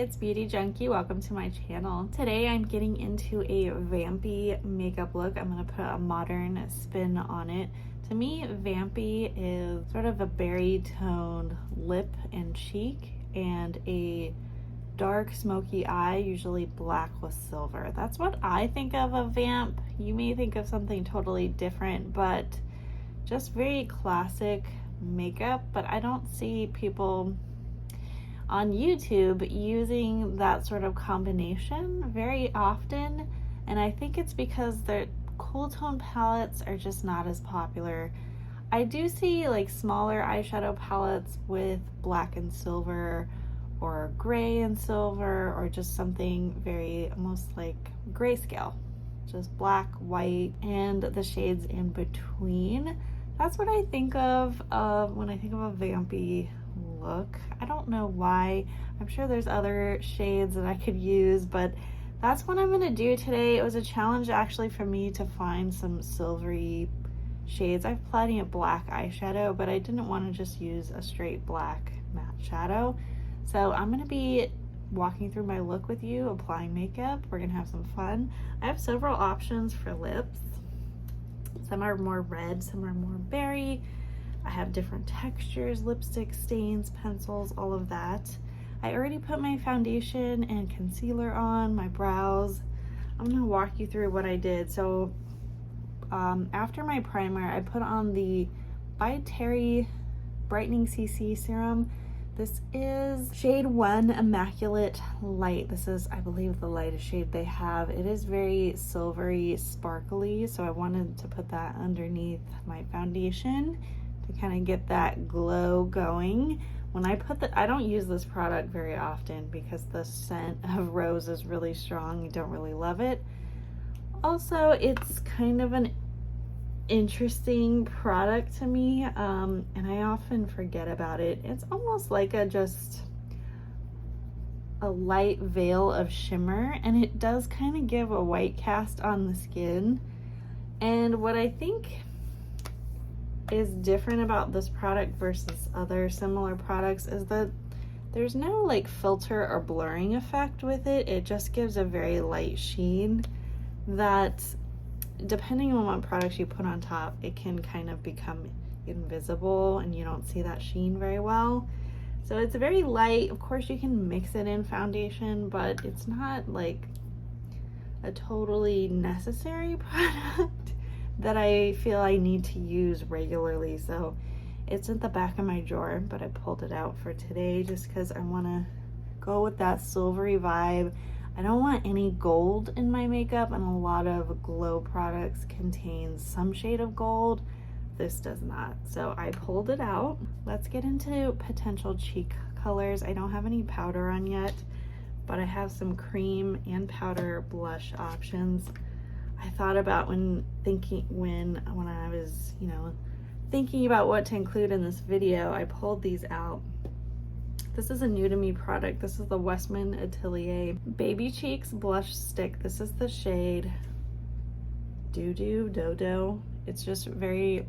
it's Beauty Junkie. Welcome to my channel. Today I'm getting into a vampy makeup look. I'm going to put a modern spin on it. To me, vampy is sort of a berry toned lip and cheek and a dark smoky eye, usually black with silver. That's what I think of a vamp. You may think of something totally different, but just very classic makeup. But I don't see people on YouTube using that sort of combination very often, and I think it's because their cool tone palettes are just not as popular. I do see like smaller eyeshadow palettes with black and silver or gray and silver, or just something very almost like grayscale, just black, white, and the shades in between. That's what I think of when I think of a vampy look. I don't know why. I'm sure there's other shades that I could use, but that's what I'm gonna do today. It was a challenge actually for me to find some silvery shades. I have plenty of black eyeshadow, but I didn't want to just use a straight black matte shadow. So I'm gonna be walking through my look with you, applying makeup. We're gonna have some fun. I have several options for lips. Some are more red, some are more berry. I have different textures, lipstick stains, pencils, all of that. I already put my foundation and concealer on, my brows. I'm gonna walk you through what I did. So after my primer, I put on the Beautay Brightening CC Serum. This is shade 1 Immaculate Light. This is, I believe, the lightest shade they have. It is very silvery, sparkly, so I wanted to put that underneath my foundation to kind of get that glow going. When I put I don't use this product very often because the scent of rose is really strong. I don't really love it. Also, it's kind of an interesting product to me, and I often forget about it. It's almost like just a light veil of shimmer, and it does kind of give a white cast on the skin. And what I think is different about this product versus other similar products is that there's no like filter or blurring effect with it. It just gives a very light sheen that, depending on what products you put on top, it can kind of become invisible and you don't see that sheen very well. So it's very light. Of course you can mix it in foundation, but it's not like a totally necessary product that I feel I need to use regularly. So it's at the back of my drawer, but I pulled it out for today just because I want to go with that silvery vibe. I don't want any gold in my makeup, and a lot of glow products contain some shade of gold. This does not. So I pulled it out. Let's get into potential cheek colors. I don't have any powder on yet, but I have some cream and powder blush options. I thought about when I was, thinking about what to include in this video, I pulled these out. This is a new to me product. This is the Westman Atelier Baby Cheeks Blush Stick. This is the shade Dodo. It's just very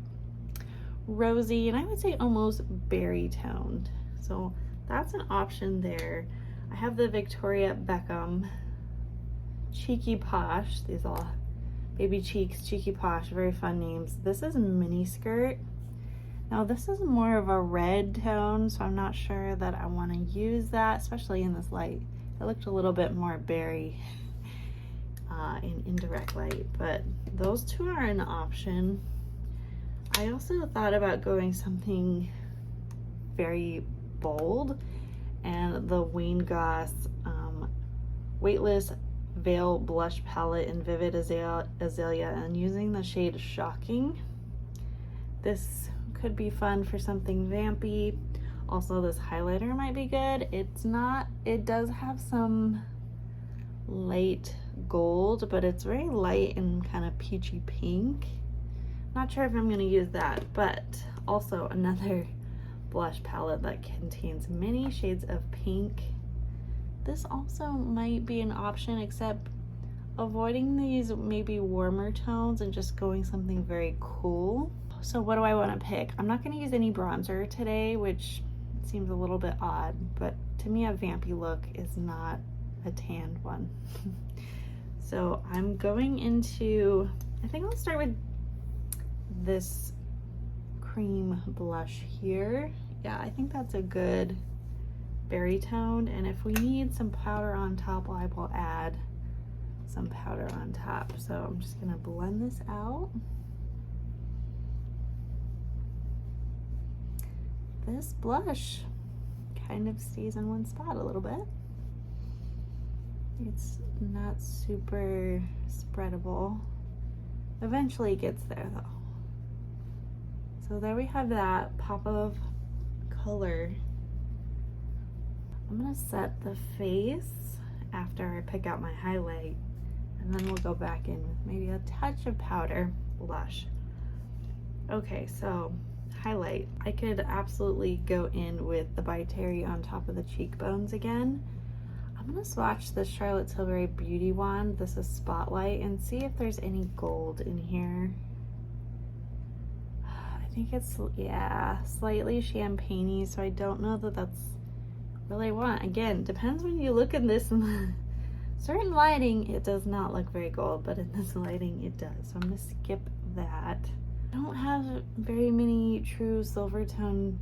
rosy, and I would say almost berry toned. So that's an option there. I have the Victoria Beckham Cheeky Posh. These all Baby Cheeks, Cheeky Posh, very fun names. This is mini skirt. Now this is more of a red tone, so I'm not sure that I want to use that, especially in this light. It looked a little bit more berry in indirect light, but those two are an option. I also thought about going something very bold, and the Wayne Goss Weightless Veil Blush Palette in Vivid Azalea, and using the shade Shocking. This could be fun for something vampy. Also, this highlighter might be good. It does have some light gold, but it's very light and kind of peachy pink. Not sure if I'm going to use that, but also another blush palette that contains many shades of pink. This also might be an option, except avoiding these maybe warmer tones and just going something very cool. So what do I want to pick? I'm not going to use any bronzer today, which seems a little bit odd, but to me a vampy look is not a tanned one. So I'm going into, I think I'll start with this cream blush here. Yeah, I think that's a good berry tone, and if we need some powder on top, I will add some powder on top. So I'm just gonna blend this out. This blush kind of stays in one spot a little bit. It's not super spreadable. Eventually it gets there though. So there we have that pop of color. I'm gonna set the face after I pick out my highlight, and then we'll go back in with maybe a touch of powder blush. Okay, so highlight. I could absolutely go in with the Beautay on top of the cheekbones again. I'm gonna swatch the Charlotte Tilbury Beauty Wand. This is Spotlight, and see if there's any gold in here. I think it's, yeah, slightly champagne-y, so I don't know that that's really what I want. Again, depends when you look at this. In certain lighting, it does not look very gold, but in this lighting, it does. So I'm gonna skip that. I don't have very many true silver tone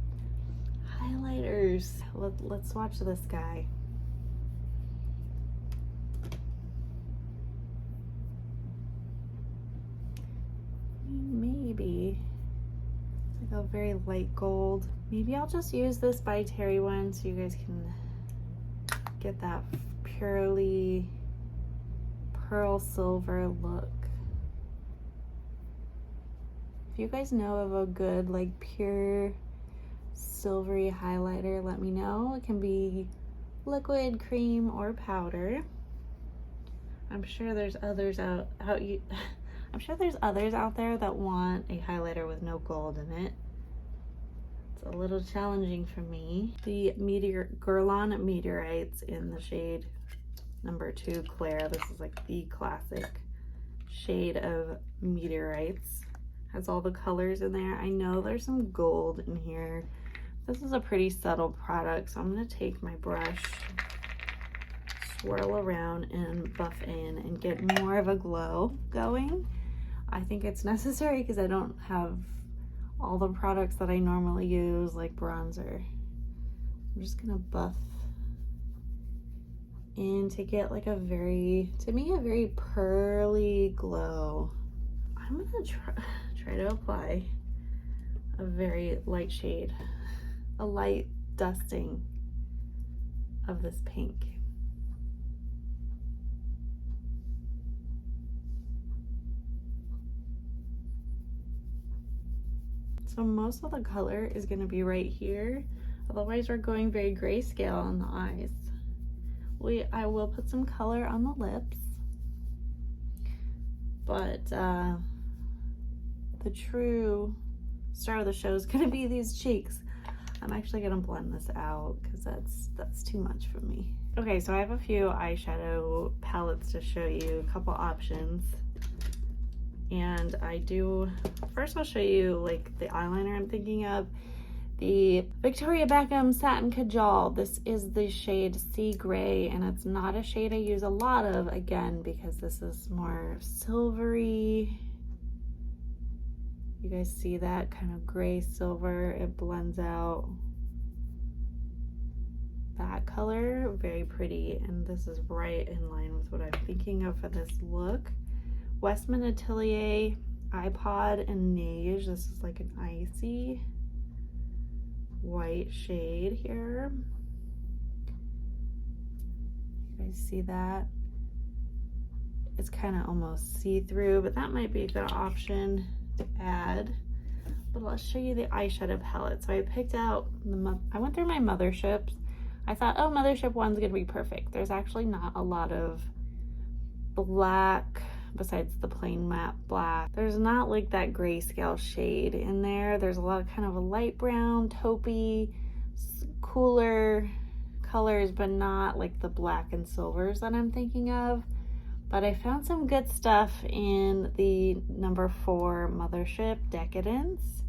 highlighters. Let's swatch this guy. Maybe it's like a very light gold. Maybe I'll just use this Beautay one so you guys can get that purely pearl silver look. If you guys know of a good like pure silvery highlighter, let me know. It can be liquid, cream, or powder. I'm sure there's others I'm sure there's others out there that want a highlighter with no gold in it. It's a little challenging for me. The Guerlain Meteorites in the shade number 2 Claire. This is like the classic shade of meteorites. Has all the colors in there. I know there's some gold in here. This is a pretty subtle product, so I'm gonna take my brush, swirl around and buff in and get more of a glow going. I think it's necessary because I don't have all the products that I normally use, like bronzer. I'm just gonna buff in to get like a very, to me, a very pearly glow. I'm gonna try to apply a very light shade, a light dusting of this pink. So most of the color is going to be right here. Otherwise we're going very grayscale on the eyes. I will put some color on the lips, but the true star of the show is going to be these cheeks. I'm actually going to blend this out because that's too much for me. Okay, so I have a few eyeshadow palettes to show you, a couple options. And first I'll show you like the eyeliner I'm thinking of. The Victoria Beckham Satin Kajal. This is the shade Sea Gray, and it's not a shade I use a lot of, again, because this is more silvery. You guys see that kind of gray silver? It blends out. That color, very pretty, and this is right in line with what I'm thinking of for this look. Westman Atelier iPod and Neige. This is like an icy white shade here. You guys see that? It's kind of almost see-through, but that might be a good option to add. But let's show you the eyeshadow palette. So I picked out I went through my motherships. I thought, oh, mothership 1's gonna be perfect. There's actually not a lot of black besides the plain matte black. There's not like that grayscale shade in there. There's a lot of kind of a light brown, taupey, cooler colors, but not like the black and silvers that I'm thinking of. But I found some good stuff in the number 4 Mothership Decadence.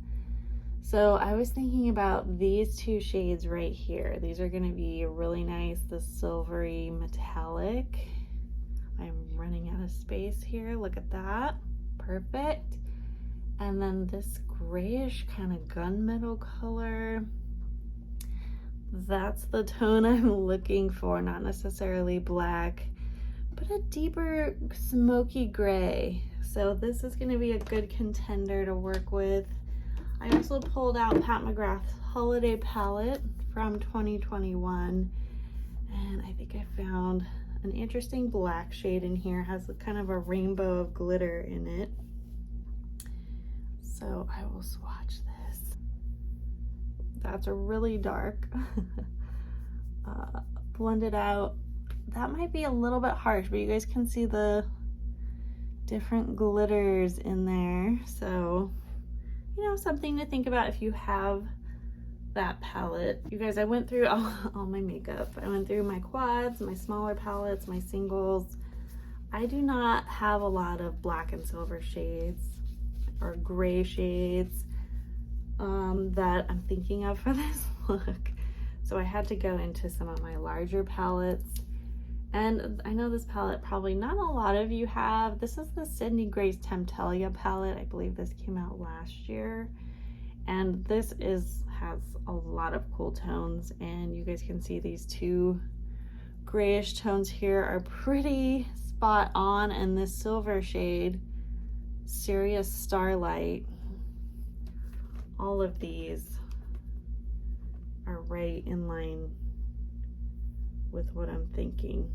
So I was thinking about these two shades right here. These are gonna be really nice, the silvery metallic. I'm running out of space here, look at that, perfect. And then this grayish kind of gunmetal color. That's the tone I'm looking for, not necessarily black, but a deeper smoky gray. So this is gonna be a good contender to work with. I also pulled out Pat McGrath's Holiday Palette from 2021, and I think I found an interesting black shade in here. It has kind of a rainbow of glitter in it. So I will swatch this. That's a really dark. Blend it out. That might be a little bit harsh, but you guys can see the different glitters in there. So, you know, something to think about if you have that palette. You guys, I went through all my makeup. I went through my quads, my smaller palettes, my singles. I do not have a lot of black and silver shades or gray shades that I'm thinking of for this look. So I had to go into some of my larger palettes. And I know this palette probably not a lot of you have. This is the Sydney Grace Temptalia palette. I believe this came out last year. And this has a lot of cool tones. And you guys can see these two grayish tones here are pretty spot on. And this silver shade, Serious Starlight, all of these are right in line with what I'm thinking,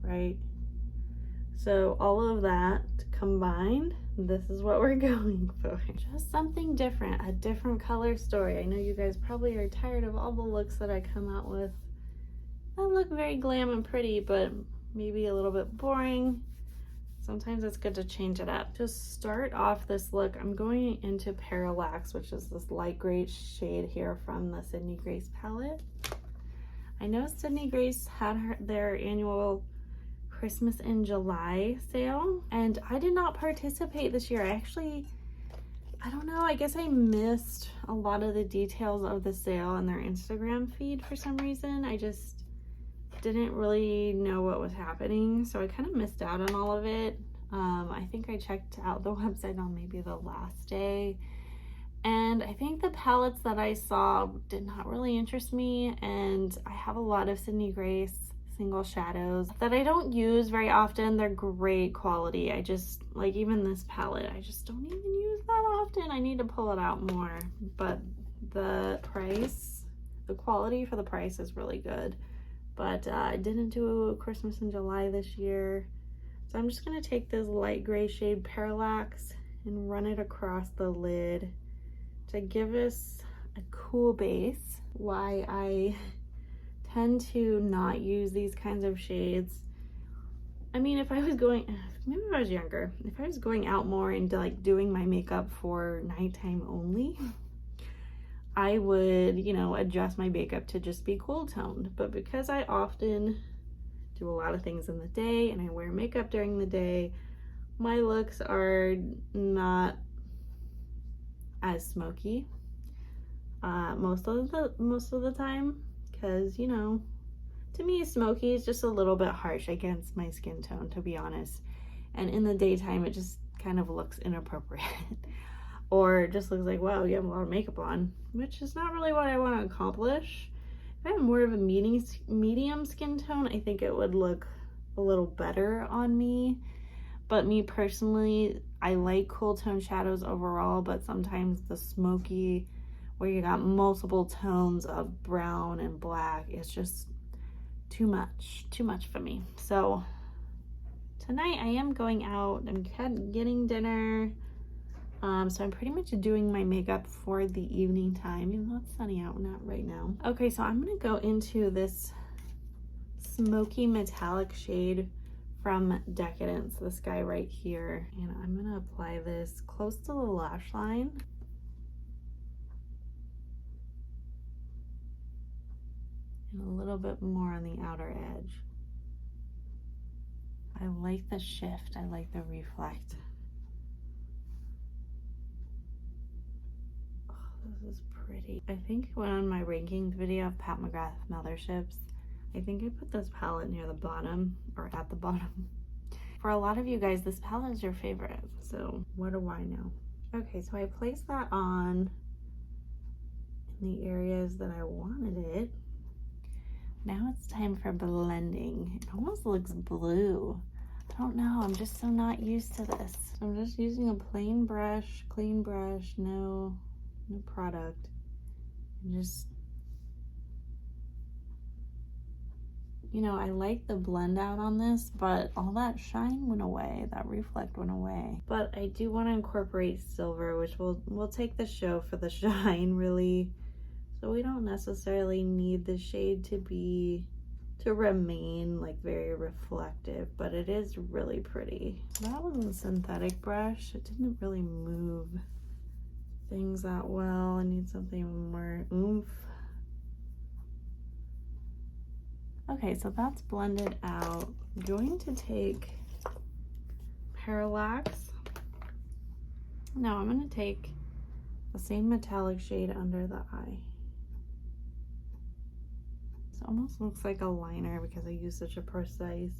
right? So all of that combined, this is what we're going for. Just something different, a different color story. I know you guys probably are tired of all the looks that I come out with that look very glam and pretty, but maybe a little bit boring. Sometimes it's good to change it up. To start off this look, I'm going into Parallax, which is this light gray shade here from the Sydney Grace palette. I know Sydney Grace had their annual Christmas in July sale, and I did not participate this year. I don't know, I guess I missed a lot of the details of the sale in their Instagram feed for some reason. I just didn't really know what was happening, so I kind of missed out on all of it. I think I checked out the website on maybe the last day, and I think the palettes that I saw did not really interest me, and I have a lot of Sydney Grace single shadows that I don't use very often. They're great quality. I just, like even this palette, I just don't even use that often. I need to pull it out more, but the price, the quality for the price is really good. But I didn't do Christmas in July this year. So I'm just gonna take this light gray shade Parallax and run it across the lid to give us a cool base. Why I tend to not use these kinds of shades. I mean, if I was going, maybe if I was younger, if I was going out more into like doing my makeup for nighttime only, I would, you know, adjust my makeup to just be cool toned. But because I often do a lot of things in the day and I wear makeup during the day, my looks are not as smoky most of the time, because, you know, to me smoky is just a little bit harsh against my skin tone, to be honest. And in the daytime it just kind of looks inappropriate. Or just looks like, wow, you have a lot of makeup on, which is not really what I want to accomplish. If I have more of a medium skin tone, I think it would look a little better on me. But me personally, I like cool tone shadows overall, but sometimes the smoky, where you got multiple tones of brown and black, is just too much for me. So tonight I am going out, I'm getting dinner. So I'm pretty much doing my makeup for the evening time, even though it's sunny out, not right now. Okay, so I'm gonna go into this smoky metallic shade from Decadence, this guy right here, and I'm gonna apply this close to the lash line. And a little bit more on the outer edge. I like the shift, I like the reflect. This is pretty. I think when on my rankings video of Pat McGrath Motherships, I think I put this palette near the bottom or at the bottom. For a lot of you guys, this palette is your favorite. So what do I know? Okay, so I placed that on in the areas that I wanted it. Now it's time for blending. It almost looks blue. I don't know, I'm just so not used to this. I'm just using a plain brush, clean brush, no product. And just, you know, I like the blend out on this, but all that shine went away, that reflect went away. But I do want to incorporate silver, which will take the show for the shine, really. So we don't necessarily need the shade to remain like very reflective, but it is really pretty. That was a synthetic brush. It didn't really move things that well. I need something more oomph. Okay, so that's blended out. I'm going to take Parallax. Now I'm going to take the same metallic shade under the eye. It almost looks like a liner because I use such a precise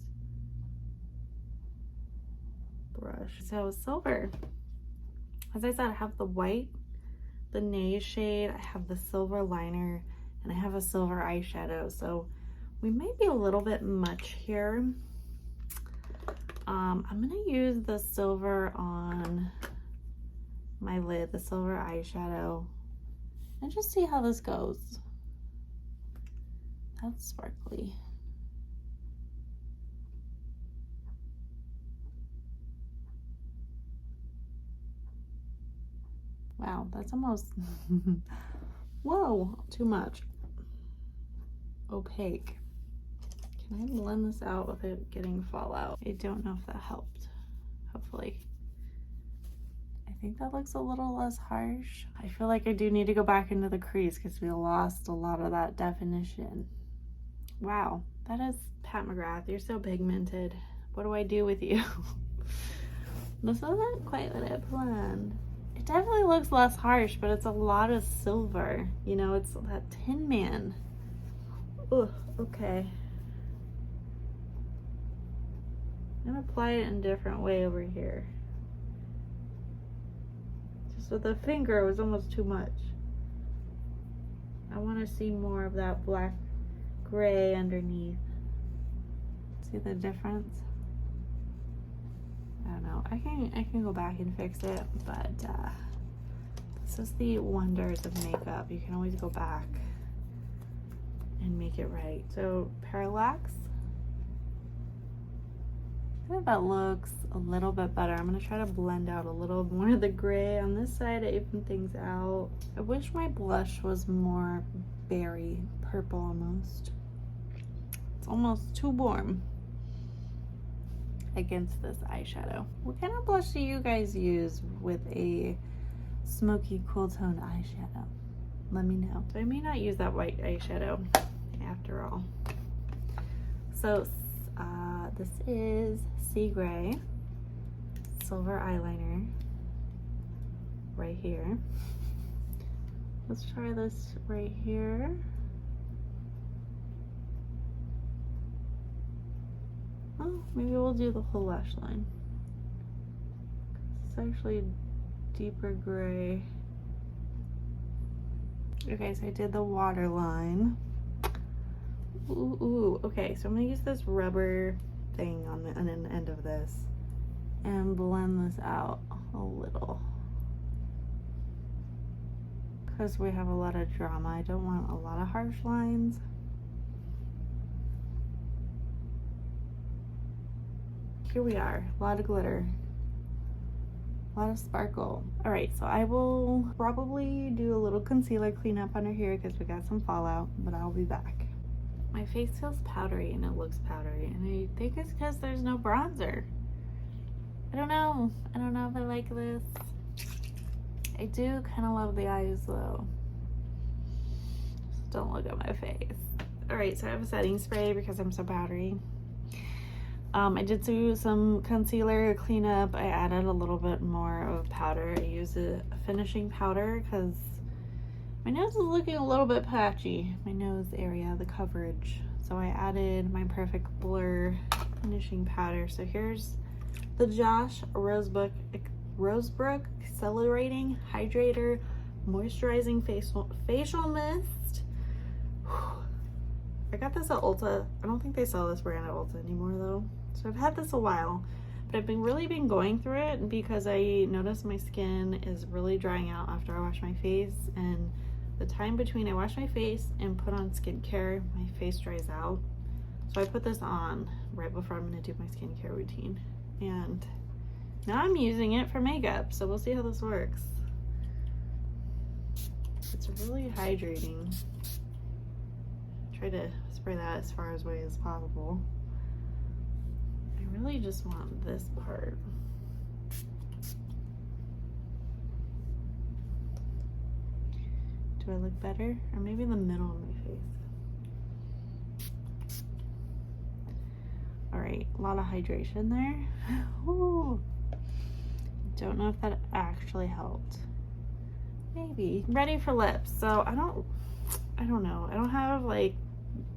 brush. So silver. As I said, I have the white, the Nays shade, I have the silver liner, and I have a silver eyeshadow. So we might be a little bit much here. I'm gonna use the silver on my lid, the silver eyeshadow, and just see how this goes. That's sparkly. Wow, that's almost, whoa, too much. Opaque. Can I blend this out without getting fallout? I don't know if that helped. Hopefully. I think that looks a little less harsh. I feel like I do need to go back into the crease because we lost a lot of that definition. Wow, that is Pat McGrath. You're so pigmented. What do I do with you? This isn't quite what I planned. It definitely looks less harsh, but it's a lot of silver. You know, it's that Tin Man. Ugh, okay. I'm gonna apply it in a different way over here. Just with the finger, it was almost too much. I want to see more of that black gray underneath. See the difference? I don't know. I can go back and fix it, but this is the wonders of makeup. You can always go back and make it right. So Parallax. I think that looks a little bit better. I'm gonna try to blend out a little more of the gray on this side to even things out. I wish my blush was more berry purple almost. It's almost too warm against this eyeshadow. What kind of blush do you guys use with a smoky cool tone eyeshadow? Let me know. So I may not use that white eyeshadow after all. So this is Sea Gray silver eyeliner right here. Let's try this right here. Oh, maybe we'll do the whole lash line. It's actually deeper gray. Okay, so I did the waterline. Ooh, okay, so I'm gonna use this rubber thing on an end of this and blend this out a little. Because we have a lot of drama, I don't want a lot of harsh lines. Here we are, a lot of glitter, a lot of sparkle. All right, so I will probably do a little concealer cleanup under here because we got some fallout, but I'll be back. My face feels powdery and it looks powdery, and I think it's because there's no bronzer. I don't know if I like this. I do kind of love the eyes though. Just don't look at my face. All right, so I have a setting spray because I'm so powdery. I did do some concealer cleanup. I added a little bit more of powder. I used a finishing powder because My nose is looking a little bit patchy, my nose area, the coverage. So I added my Perfect Blur finishing powder. So here's the Josh Rosebrook Accelerating Hydrator Moisturizing Facial Mist. I got this at Ulta. I don't think they sell this brand at Ulta anymore though. So I've had this a while, but I've really been going through it because I noticed my skin is really drying out after I wash my face, and the time between I wash my face and put on skincare, my face dries out. So I put this on right before I'm gonna do my skincare routine. And now I'm using it for makeup, so we'll see how this works. It's really hydrating. Try to spray that as far away as possible. I really just want this part. Do I look better? Or maybe in the middle of my face. All right, a lot of hydration there. Ooh. Don't know if that actually helped. Maybe. Ready for lips. So I don't know. I don't have like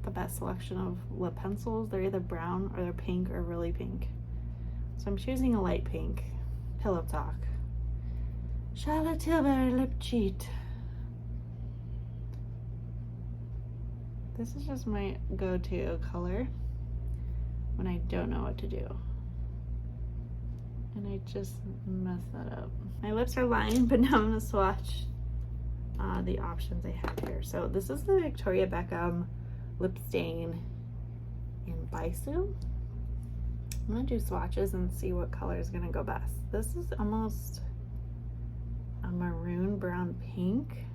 the best selection of lip pencils. They're either brown or they're pink or really pink. So I'm choosing a light pink. Pillow Talk. Charlotte Tilbury Lip Cheat. This is just my go-to color when I don't know what to do. And I just mess that up. My lips are lined, but now I'm gonna swatch the options I have here. So this is the Victoria Beckham lip stain in Baisu. I'm gonna do swatches and see what color is gonna go best. This is almost a maroon brown pink.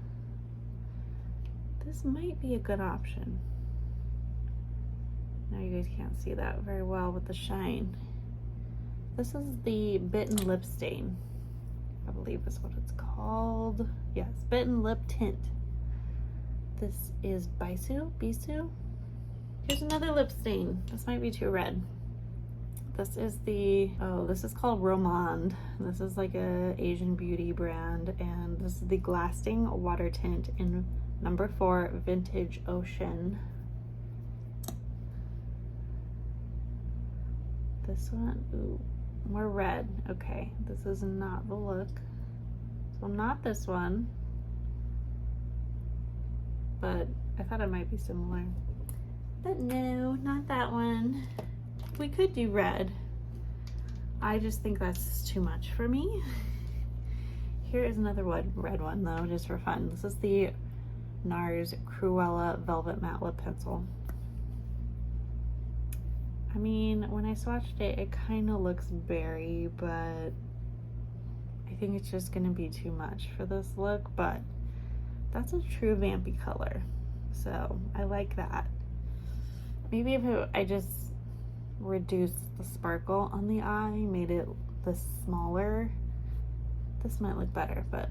This might be a good option. Now you guys can't see that very well with the shine. This is the Bitten Lip Stain, I believe is what it's called. Yes, Bitten Lip Tint. This is Bisu. Here's another lip stain. This might be too red. This is this is called Romande. This is like a Asian beauty brand, and this is the Glasting Water Tint in number 4 Vintage Ocean. This one, ooh, more red. Okay, this is not the look. So not this one, but I thought it might be similar. But no, not that one. We could do red. I just think that's too much for me. Here is another red one though, just for fun. This is the NARS Cruella Velvet Matte Lip Pencil. I mean, when I swatched it, it kind of looks berry, but I think it's just gonna be too much for this look, but that's a true vampy color, so I like that. Maybe if I just reduced the sparkle on the eye, made it this smaller, this might look better, but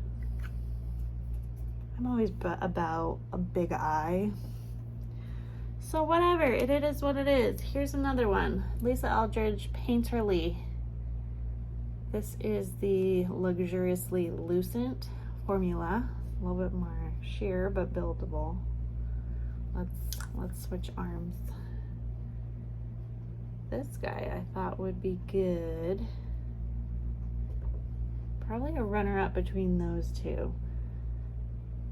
I'm always about a big eye. So whatever, it is what it is. Here's another one, Lisa Eldridge Painterly. This is the Luxuriously Lucent formula. A little bit more sheer, but buildable. Let's switch arms. This guy I thought would be good. Probably a runner-up between those two.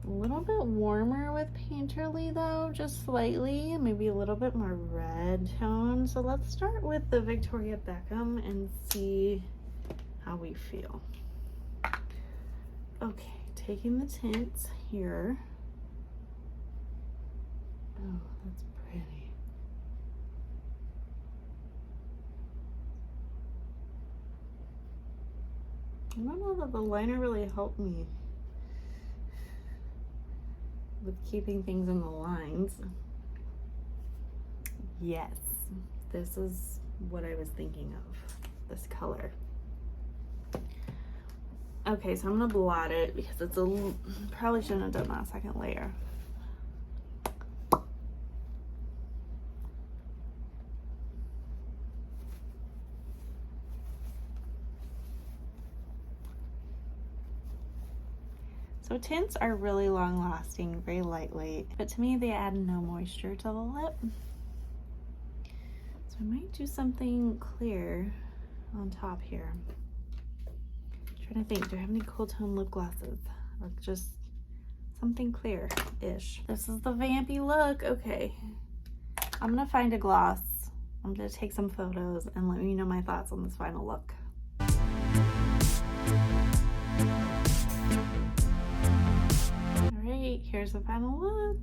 A little bit warmer with Painterly though, just slightly, maybe a little bit more red tone. So let's start with the Victoria Beckham and see how we feel. Okay, taking the tints here. Oh, that's pretty. I don't know that the liner really helped me with keeping things in the lines. Yes, this is what I was thinking of, this color. Okay, so I'm gonna blot it because it's probably shouldn't have done that second layer. So So tints are really long lasting, very lightweight, but to me they add no moisture to the lip. So I might do something clear on top here. I'm trying to think, do I have any cool tone lip glosses? Like just something clear-ish. This is the vampy look. Okay, I'm gonna find a gloss. I'm gonna take some photos and let me know my thoughts on this final look. Alright, here's the final look.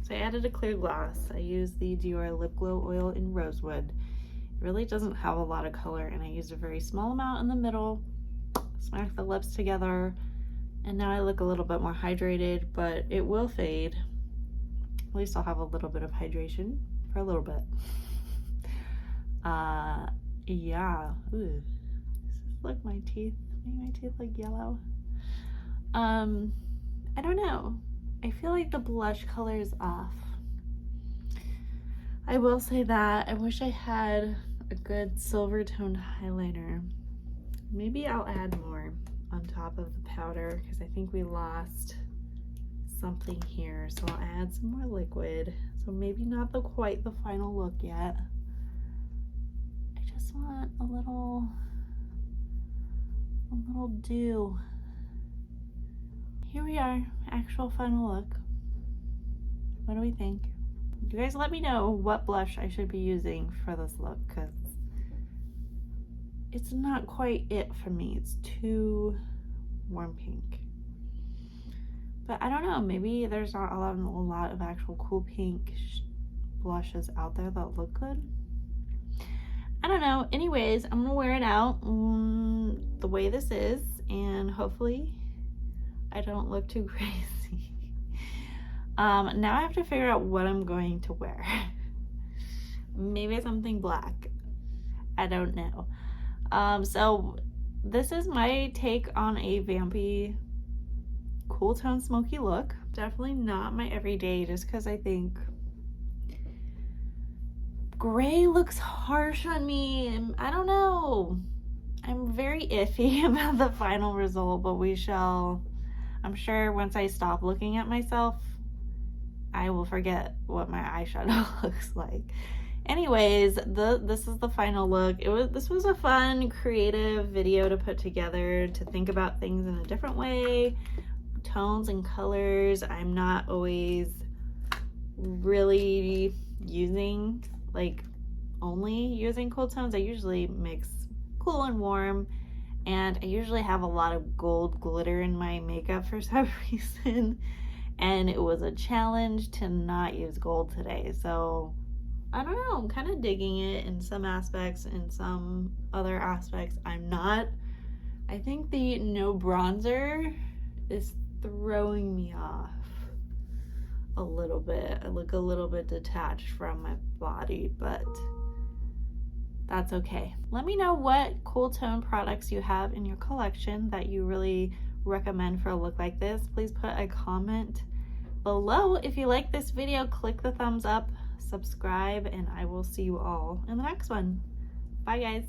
So I added a clear gloss. I used the Dior Lip Glow Oil in Rosewood. It really doesn't have a lot of color, and I used a very small amount in the middle, smacked the lips together, and now I look a little bit more hydrated, but it will fade. At least I'll have a little bit of hydration for a little bit. Yeah. Ooh. Look, my teeth. Maybe my teeth look yellow. I don't know. I feel like the blush color is off. I will say that. I wish I had a good silver toned highlighter. Maybe I'll add more on top of the powder because I think we lost something here. So I'll add some more liquid. So maybe not quite the final look yet. I just want a little dew. Here we are, actual final look. What do we think? You guys let me know what blush I should be using for this look, because it's not quite it for me. It's too warm pink. But I don't know, maybe there's not a lot of actual cool pink blushes out there that look good. I don't know. Anyways, I'm gonna wear it out the way this is, and hopefully I don't look too crazy. Now I have to figure out what I'm going to wear. Maybe something black. I don't know. So this is my take on a vampy cool tone smoky look. Definitely not my everyday, just because I think gray looks harsh on me, and I don't know. I'm very iffy about the final result, but we shall. I'm sure once I stop looking at myself, I will forget what my eyeshadow looks like. Anyways, this is the final look. This was a fun, creative video to put together, to think about things in a different way. Tones and colors. I'm not always really using, like, only using cool tones. I usually mix cool and warm, and I usually have a lot of gold glitter in my makeup for some reason, and it was a challenge to not use gold today. So I don't know, I'm kind of digging it in some aspects, in some other aspects I'm not. I think the no bronzer is throwing me off a little bit. I look a little bit detached from my body, but that's okay. Let me know what cool tone products you have in your collection that you really recommend for a look like this. Please put a comment below. If you like this video, click the thumbs up, subscribe, and I will see you all in the next one. Bye, guys.